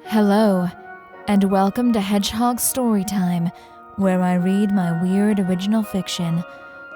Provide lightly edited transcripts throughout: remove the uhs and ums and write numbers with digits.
Hello, and welcome to Hedgehog Storytime, where I read my weird original fiction.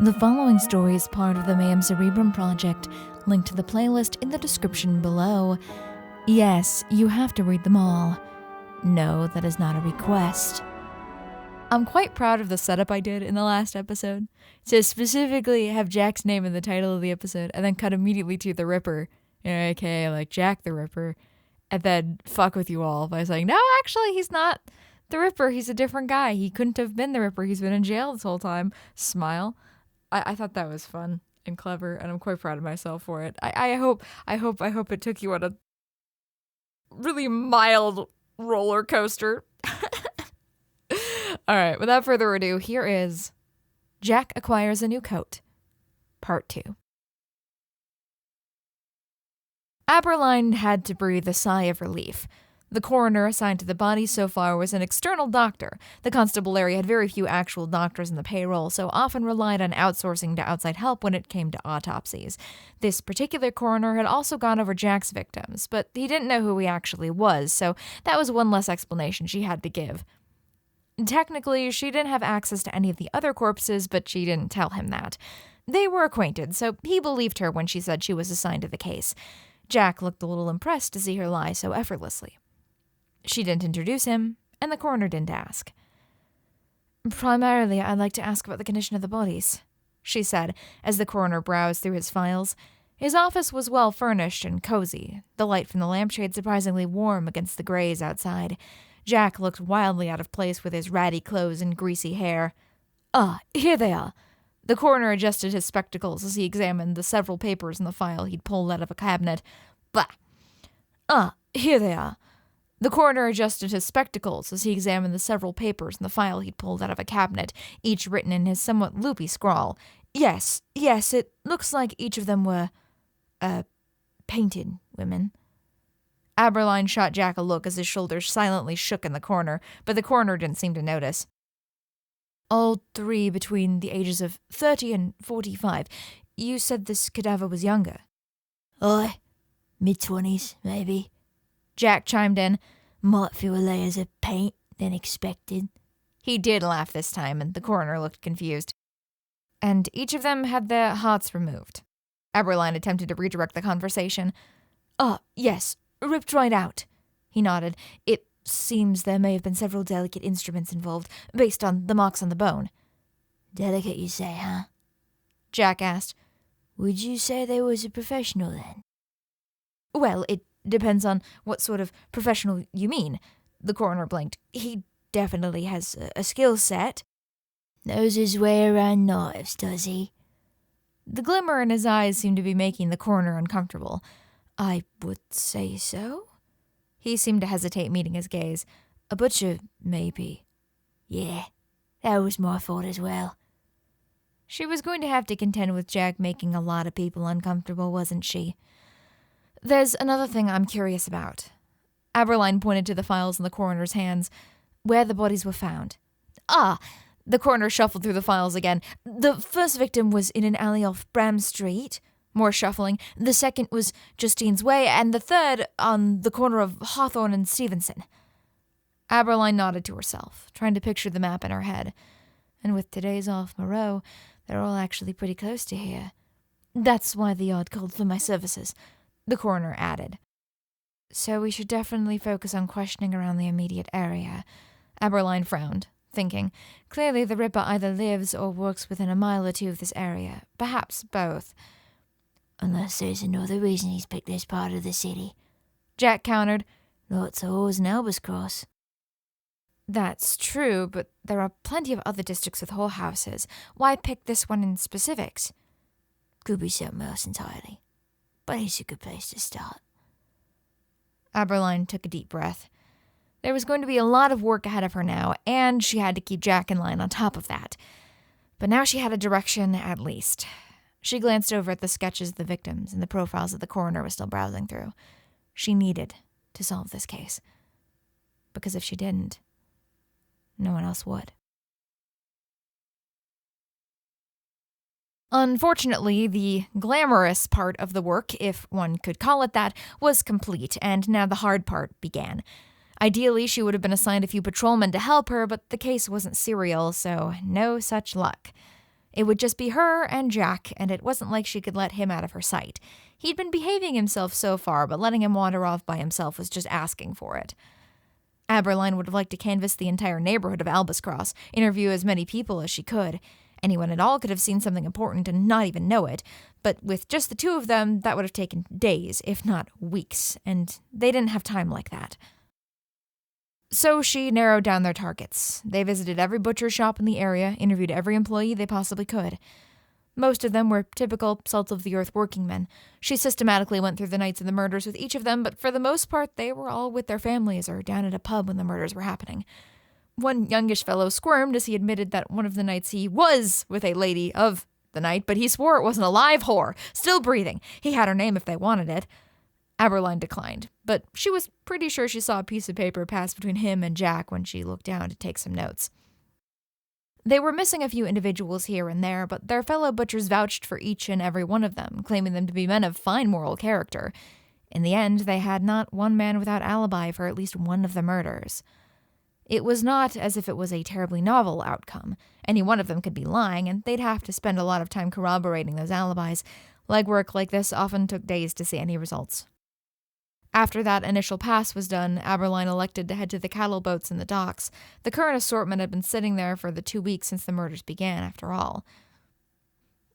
The following story is part of the Mayhem Cerebrum project, linked to the playlist in the description below. Yes, you have to read them all. No, that is not a request. I'm quite proud of the setup I did in the last episode, to specifically have Jack's name in the title of the episode, and then cut immediately to the Ripper, aka like Jack the Ripper, and then fuck with you all by saying, no, actually, he's not the Ripper. He's a different guy. He couldn't have been the Ripper. He's been in jail this whole time. Smile. I thought that was fun and clever, and I'm quite proud of myself for it. I hope it took you on a really mild roller coaster. All right, without further ado, here is Jack Acquires a New Coat, Part 2. Aberline had to breathe a sigh of relief. The coroner assigned to the body so far was an external doctor. The constabulary had very few actual doctors in the payroll, so often relied on outsourcing to outside help when it came to autopsies. This particular coroner had also gone over Jack's victims, but he didn't know who he actually was, so that was one less explanation she had to give. Technically, she didn't have access to any of the other corpses, but she didn't tell him that. They were acquainted, so he believed her when she said she was assigned to the case. Jack looked a little impressed to see her lie so effortlessly. She didn't introduce him, and the coroner didn't ask. Primarily, I'd like to ask about the condition of the bodies, she said, as the coroner browsed through his files. His office was well furnished and cozy, the light from the lampshade surprisingly warm against the grays outside. Jack looked wildly out of place with his ratty clothes and greasy hair. Here they are. The coroner adjusted his spectacles as he examined the several papers in the file he'd pulled out of a cabinet. Bah! Here they are. The coroner adjusted his spectacles as he examined the several papers in the file he'd pulled out of a cabinet, each written in his somewhat loopy scrawl. Yes, it looks like each of them were, painted women. Aberline shot Jack a look as his shoulders silently shook in the corner, but the coroner didn't seem to notice. All three between the ages of 30 and 45. You said this cadaver was younger. Aye, mid-20s, maybe. Jack chimed in. Might fewer layers of paint than expected. He did laugh this time, and the coroner looked confused. And each of them had their hearts removed. Aberline attempted to redirect the conversation. Yes, ripped right out. He nodded. It seems there may have been several delicate instruments involved, based on the marks on the bone. Delicate, you say, huh? Jack asked. Would you say they was a professional, then? Well, it depends on what sort of professional you mean. The coroner blinked. He definitely has a skill set. Knows his way around knives, does he? The glimmer in his eyes seemed to be making the coroner uncomfortable. I would say so. He seemed to hesitate, meeting his gaze. A butcher, maybe. Yeah, that was my thought as well. She was going to have to contend with Jack making a lot of people uncomfortable, wasn't she? There's another thing I'm curious about. Aberline pointed to the files in the coroner's hands, where the bodies were found. The coroner shuffled through the files again. The first victim was in an alley off Bram Street. More shuffling. The second was Justine's Way, and the third on the corner of Hawthorne and Stevenson. Aberline nodded to herself, trying to picture the map in her head. And with today's off Moreau, they're all actually pretty close to here. That's why the yard called for my services, the coroner added. So we should definitely focus on questioning around the immediate area. Aberline frowned, thinking, clearly the Ripper either lives or works within a mile or two of this area, perhaps both. Unless there's another reason he's picked this part of the city. Jack countered. Lots of whores in Albatross. That's true, but there are plenty of other districts with whorehouses. Why pick this one in specifics? Could be something else entirely. But it's a good place to start. Aberline took a deep breath. There was going to be a lot of work ahead of her now, and she had to keep Jack in line on top of that. But now she had a direction, at least. She glanced over at the sketches of the victims and the profiles that the coroner was still browsing through. She needed to solve this case. Because if she didn't, no one else would. Unfortunately, the glamorous part of the work, if one could call it that, was complete, and now the hard part began. Ideally, she would have been assigned a few patrolmen to help her, but the case wasn't serial, so no such luck. It would just be her and Jack, and it wasn't like she could let him out of her sight. He'd been behaving himself so far, but letting him wander off by himself was just asking for it. Aberline would have liked to canvass the entire neighborhood of Albuscross, interview as many people as she could. Anyone at all could have seen something important and not even know it, but with just the two of them, that would have taken days, if not weeks, and they didn't have time like that. So she narrowed down their targets. They visited every butcher shop in the area, interviewed every employee they possibly could. Most of them were typical salt-of-the-earth working men. She systematically went through the nights of the murders with each of them, but for the most part, they were all with their families or down at a pub when the murders were happening. One youngish fellow squirmed as he admitted that one of the nights he was with a lady of the night, but he swore it wasn't a live whore, still breathing. He had her name if they wanted it. Aberline declined, but she was pretty sure she saw a piece of paper pass between him and Jack when she looked down to take some notes. They were missing a few individuals here and there, but their fellow butchers vouched for each and every one of them, claiming them to be men of fine moral character. In the end, they had not one man without alibi for at least one of the murders. It was not as if it was a terribly novel outcome. Any one of them could be lying, and they'd have to spend a lot of time corroborating those alibis. Legwork like this often took days to see any results. After that initial pass was done, Aberline elected to head to the cattle boats in the docks. The current assortment had been sitting there for the 2 weeks since the murders began, after all.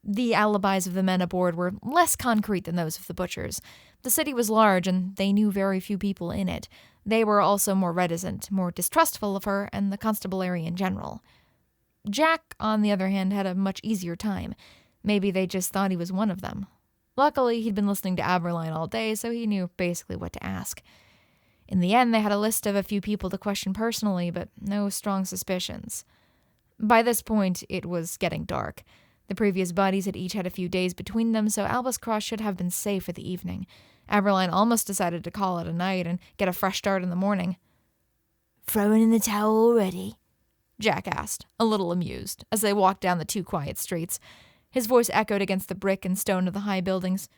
The alibis of the men aboard were less concrete than those of the butchers. The city was large, and they knew very few people in it. They were also more reticent, more distrustful of her and the constabulary in general. Jack, on the other hand, had a much easier time. Maybe they just thought he was one of them. Luckily, he'd been listening to Aberline all day, so he knew basically what to ask. In the end, they had a list of a few people to question personally, but no strong suspicions. By this point, it was getting dark. The previous bodies had each had a few days between them, so Albuscross should have been safe for the evening. Aberline almost decided to call it a night and get a fresh start in the morning. "Throwing in the towel already?" Jack asked, a little amused, as they walked down the 2 quiet streets. His voice echoed against the brick and stone of the high buildings.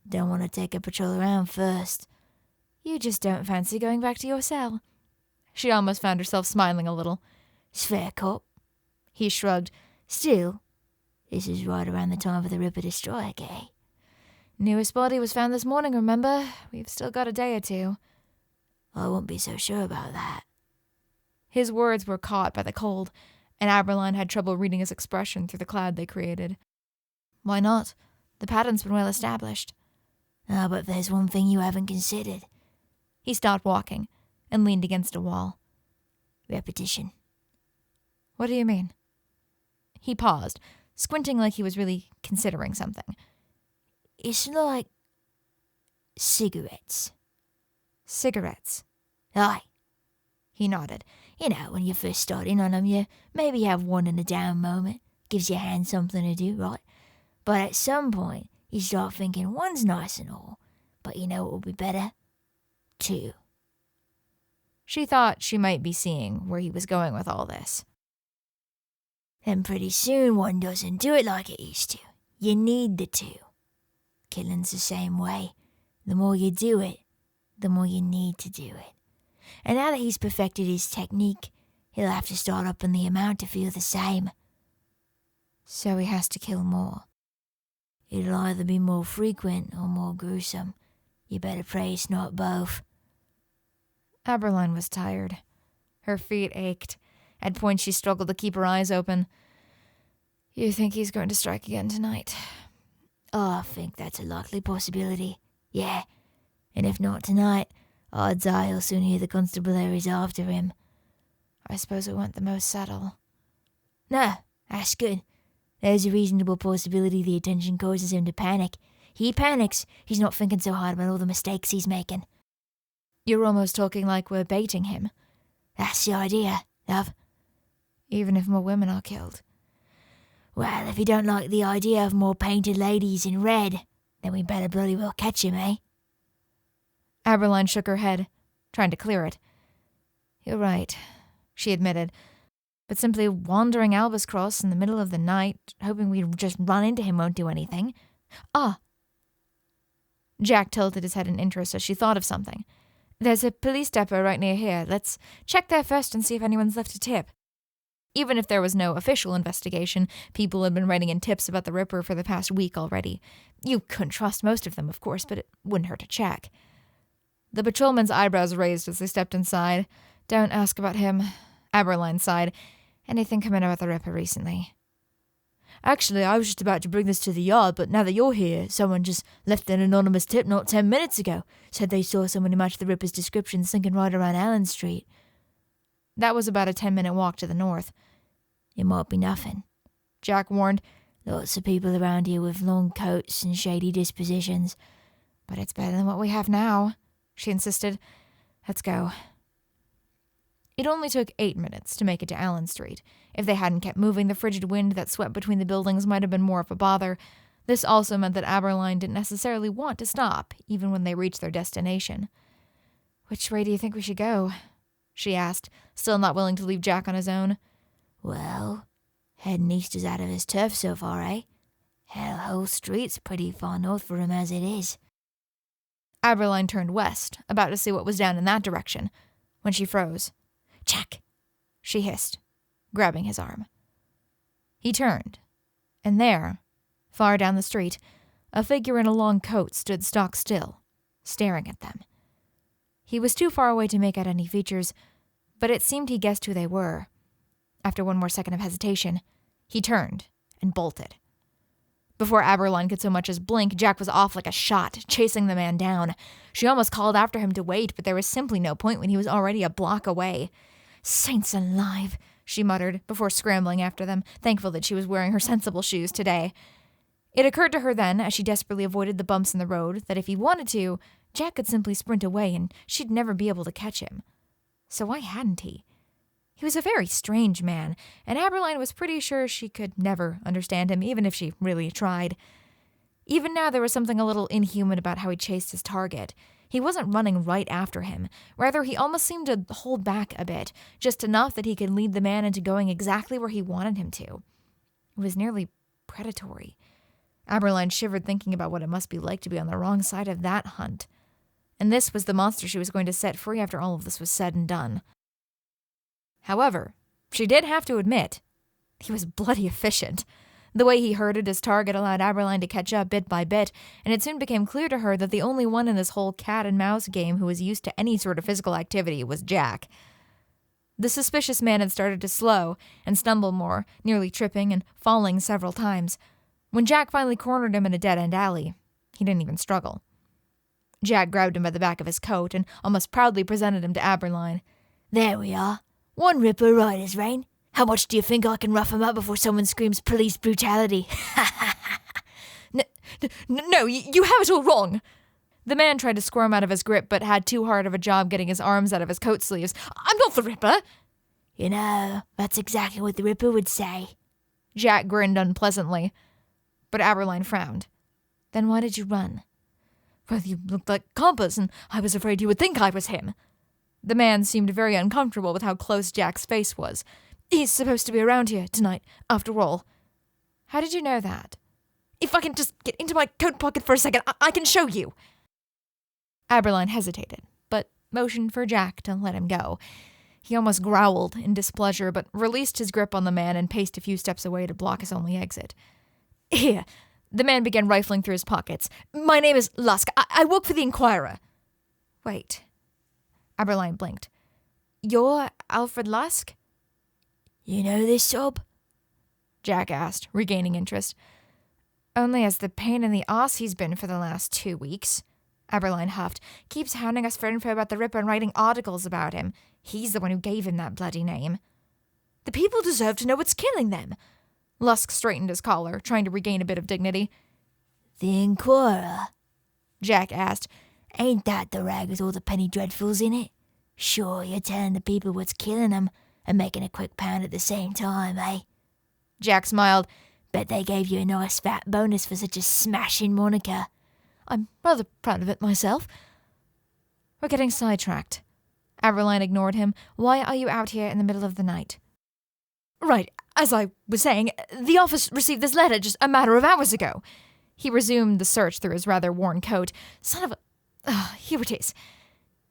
"Don't want to take a patrol around first." "You just don't fancy going back to your cell." She almost found herself smiling a little. "It's fair, cop." He shrugged. "Still, this is right around the time for the Ripper strike, eh?" "Newest body was found this morning, remember? We've still got a day or two." "I won't be so sure about that." His words were caught by the cold, and Aberline had trouble reading his expression through the cloud they created. "Why not? The pattern's been well established." "Ah, but there's one thing you haven't considered." He stopped walking and leaned against a wall. "Repetition." "What do you mean?" He paused, squinting like he was really considering something. "It's like cigarettes." "Cigarettes?" "Aye." He nodded. "You know, when you first start in on them, you maybe have one in a down moment. Gives your hand something to do, right? But at some point, you start thinking one's nice and all. But you know what would be better? 2. She thought she might be seeing where he was going with all this. Then pretty soon one doesn't do it like it used to. You need the 2. Killing's the same way. The more you do it, the more you need to do it. And now that he's perfected his technique, he'll have to start upping the amount to feel the same." "So he has to kill more." "It'll either be more frequent or more gruesome. You better pray it's not both." Aberline was tired. Her feet ached. At points she struggled to keep her eyes open. "You think he's going to strike again tonight?" "Oh, I think that's a likely possibility. Yeah. And if not tonight, odds are he'll soon hear the constabulary's after him." "I suppose it weren't the most subtle." "No, that's good. There's a reasonable possibility the attention causes him to panic. He panics. He's not thinking so hard about all the mistakes he's making." "You're almost talking like we're baiting him." "That's the idea, love." "Even if more women are killed." "Well, if you don't like the idea of more painted ladies in red, then we better bloody well catch him, eh?" Aberline shook her head, trying to clear it. "You're right," she admitted. "But simply wandering Albuscross in the middle of the night, hoping we'd just run into him, won't do anything." "Ah!" Jack tilted his head in interest as she thought of something. There's a police depot right near here. Let's check there first and see if anyone's left a tip. Even if there was no official investigation, people had been writing in tips about the Ripper for the past week already. You couldn't trust most of them, of course, but it wouldn't hurt to check. The patrolman's eyebrows raised as they stepped inside. Don't ask about him. Aberline sighed. Anything come in about the Ripper recently? Actually, I was just about to bring this to the yard, but now that you're here, someone just left an anonymous tip not 10 minutes ago. Said they saw someone who matched the Ripper's description sinking right around Allen Street. That was about a 10-minute walk to the north. It might be nothing, Jack warned. Lots of people around here with long coats and shady dispositions. But it's better than what we have now, she insisted. Let's go. It only took 8 minutes to make it to Allen Street. If they hadn't kept moving, the frigid wind that swept between the buildings might have been more of a bother. This also meant that Aberline didn't necessarily want to stop, even when they reached their destination. Which way do you think we should go? She asked, still not willing to leave Jack on his own. Well, heading east is out of his turf so far, eh? Hellhole Street's pretty far north for him as it is. Aberline turned west, about to see what was down in that direction, when she froze. Jack, she hissed, grabbing his arm. He turned, and there, far down the street, a figure in a long coat stood stock still, staring at them. He was too far away to make out any features, but it seemed he guessed who they were. After one more second of hesitation, he turned and bolted. Before Aberline could so much as blink, Jack was off like a shot, chasing the man down. She almost called after him to wait, but there was simply no point when he was already a block away. Saints alive, she muttered, before scrambling after them, thankful that she was wearing her sensible shoes today. It occurred to her then, as she desperately avoided the bumps in the road, that if he wanted to, Jack could simply sprint away and she'd never be able to catch him. So why hadn't he? He was a very strange man, and Aberline was pretty sure she could never understand him, even if she really tried. Even now there was something a little inhuman about how he chased his target. He wasn't running right after him. Rather, he almost seemed to hold back a bit, just enough that he could lead the man into going exactly where he wanted him to. It was nearly predatory. Aberline shivered thinking about what it must be like to be on the wrong side of that hunt. And this was the monster she was going to set free after all of this was said and done. However, she did have to admit, he was bloody efficient. The way he herded his target allowed Aberline to catch up bit by bit, and it soon became clear to her that the only one in this whole cat-and-mouse game who was used to any sort of physical activity was Jack. The suspicious man had started to slow and stumble more, nearly tripping and falling several times. When Jack finally cornered him in a dead-end alley, he didn't even struggle. Jack grabbed him by the back of his coat and almost proudly presented him to Aberline. There we are. One Ripper right as rain. How much do you think I can rough him up before someone screams police brutality? No, you have it all wrong. The man tried to squirm out of his grip, but had too hard of a job getting his arms out of his coat sleeves. I'm not the Ripper. You know, that's exactly what the Ripper would say. Jack grinned unpleasantly, but Aberline frowned. Then why did you run? Well, you looked like Compass, and I was afraid you would think I was him. The man seemed very uncomfortable with how close Jack's face was. He's supposed to be around here tonight, after all. How did you know that? If I can just get into my coat pocket for a second, I can show you. Aberline hesitated, but motioned for Jack to let him go. He almost growled in displeasure, but released his grip on the man and paced a few steps away to block his only exit. Here. The man began rifling through his pockets. My name is Lusk. I work for the Inquirer. Wait. Aberline blinked. You're Alfred Lusk? You know this sob? Jack asked, regaining interest. Only as the pain in the arse he's been for the last 2 weeks. Aberline huffed. Keeps hounding us for info about the Ripper and writing articles about him. He's the one who gave him that bloody name. The people deserve to know what's killing them. Lusk straightened his collar, trying to regain a bit of dignity. The Inquirer? Jack asked. Ain't that the rag with all the penny dreadfuls in it? Sure, you're telling the people what's killing them and making a quick pound at the same time, eh? Jack smiled. Bet they gave you a nice fat bonus for such a smashing moniker. I'm rather proud of it myself. We're getting sidetracked. Aberline ignored him. Why are you out here in the middle of the night? Right, as I was saying, the office received this letter just a matter of hours ago. He resumed the search through his rather worn coat. Son of a... here it is.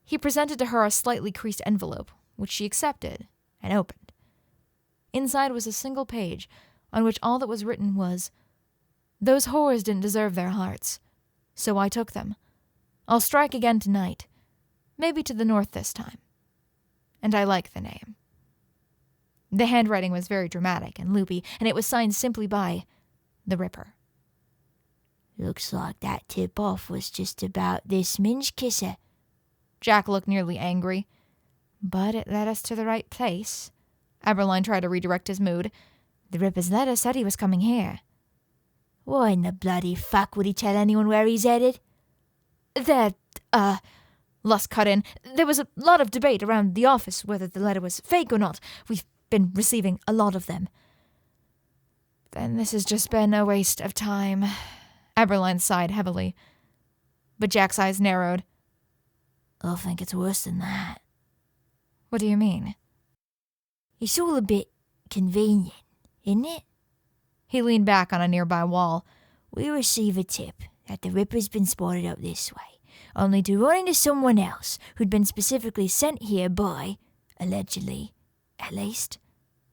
He presented to her a slightly creased envelope, which she accepted and opened. Inside was a single page, on which all that was written was, "Those whores didn't deserve their hearts, so I took them. I'll strike again tonight, maybe to the north this time. And I like the name." The handwriting was very dramatic and loopy, and it was signed simply by the Ripper. Looks like that tip-off was just about this minge kisser. Jack looked nearly angry. "But it led us to the right place." Eberline tried to redirect his mood. "The Ripper's letter said he was coming here." Why in the bloody fuck would he tell anyone where he's headed? Lusk cut in. "There was a lot of debate around the office whether the letter was fake or not. We've been receiving a lot of them." "Then this has just been a waste of time." Eberline sighed heavily. But Jack's eyes narrowed. I think it's worse than that. "What do you mean?" It's all a bit convenient, isn't it? He leaned back on a nearby wall. We receive a tip that the Ripper's been spotted up this way, only to run into someone else who'd been specifically sent here by, allegedly, at least,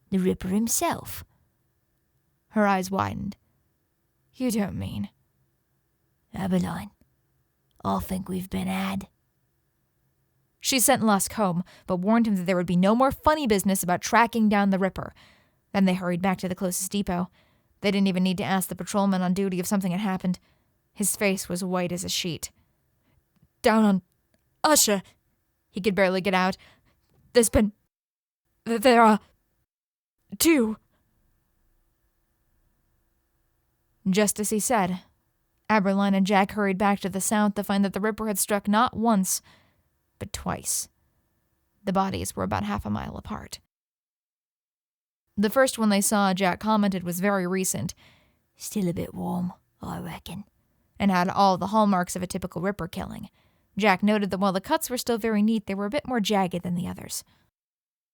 the Ripper himself. Her eyes widened. "You don't mean..." Eberline, I think we've been had. She sent Lusk home, but warned him that there would be no more funny business about tracking down the Ripper. Then they hurried back to the closest depot. They didn't even need to ask the patrolman on duty if something had happened. His face was white as a sheet. "Down on Usher," he could barely get out. "There are 2. Just as he said, Eberline and Jack hurried back to the south to find that the Ripper had struck not once, but twice. The bodies were about half a mile apart. The first one they saw, Jack commented, was very recent. Still a bit warm, I reckon. And had all the hallmarks of a typical Ripper killing. Jack noted that while the cuts were still very neat, they were a bit more jagged than the others.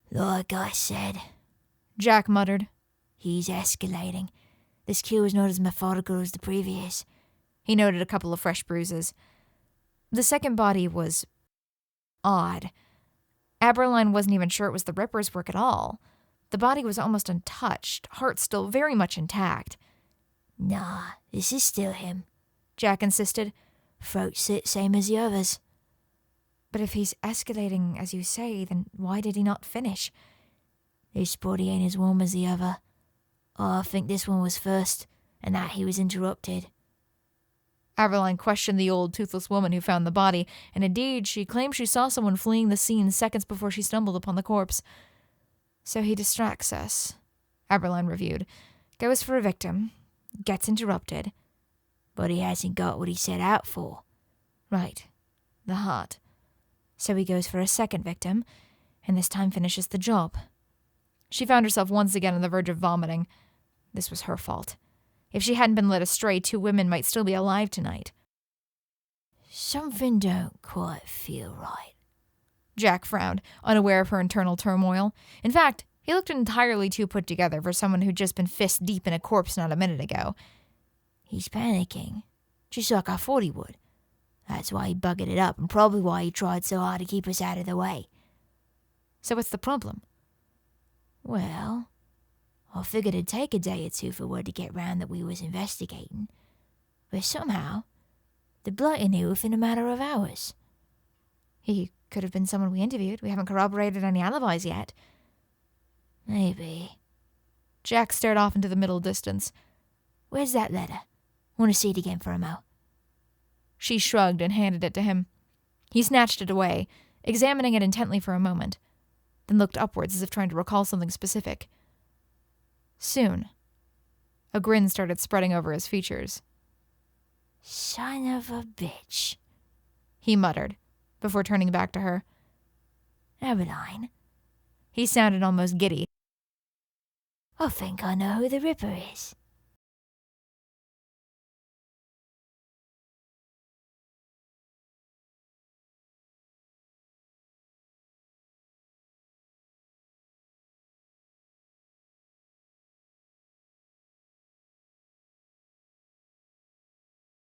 Like I said, Jack muttered. He's escalating. This kill was not as methodical as the previous. He noted a couple of fresh bruises. The second body was odd. Eberline wasn't even sure it was the Ripper's work at all. The body was almost untouched, heart still very much intact. Nah, this is still him, Jack insisted. Throat slit same as the others. But if he's escalating, as you say, then why did he not finish? This body ain't as warm as the other. I think this one was first, and that he was interrupted. Eberline questioned the old, toothless woman who found the body, and indeed, she claimed she saw someone fleeing the scene seconds before she stumbled upon the corpse. So he distracts us, Eberline reviewed. Goes for a victim, gets interrupted. But he hasn't got what he set out for. Right, the heart. So he goes for a second victim, and this time finishes the job. She found herself once again on the verge of vomiting. This was her fault. If she hadn't been led astray, 2 women might still be alive tonight. Something don't quite feel right. Jack frowned, unaware of her internal turmoil. In fact, he looked entirely too put together for someone who'd just been fist deep in a corpse not a minute ago. He's panicking, just like I thought he would. That's why he buggered it up, and probably why he tried so hard to keep us out of the way. So what's the problem? Well, I figured it'd take a day or 2 for word to get round that we was investigating. But somehow, the bloke knew within a matter of hours. He could have been someone we interviewed. We haven't corroborated any alibis yet. Maybe. Jack stared off into the middle distance. Where's that letter? Want to see it again for a mo. She shrugged and handed it to him. He snatched it away, examining it intently for a moment, then looked upwards as if trying to recall something specific. Soon, a grin started spreading over his features. Son of a bitch, he muttered, before turning back to her. Eberline. He sounded almost giddy. I think I know who the Ripper is.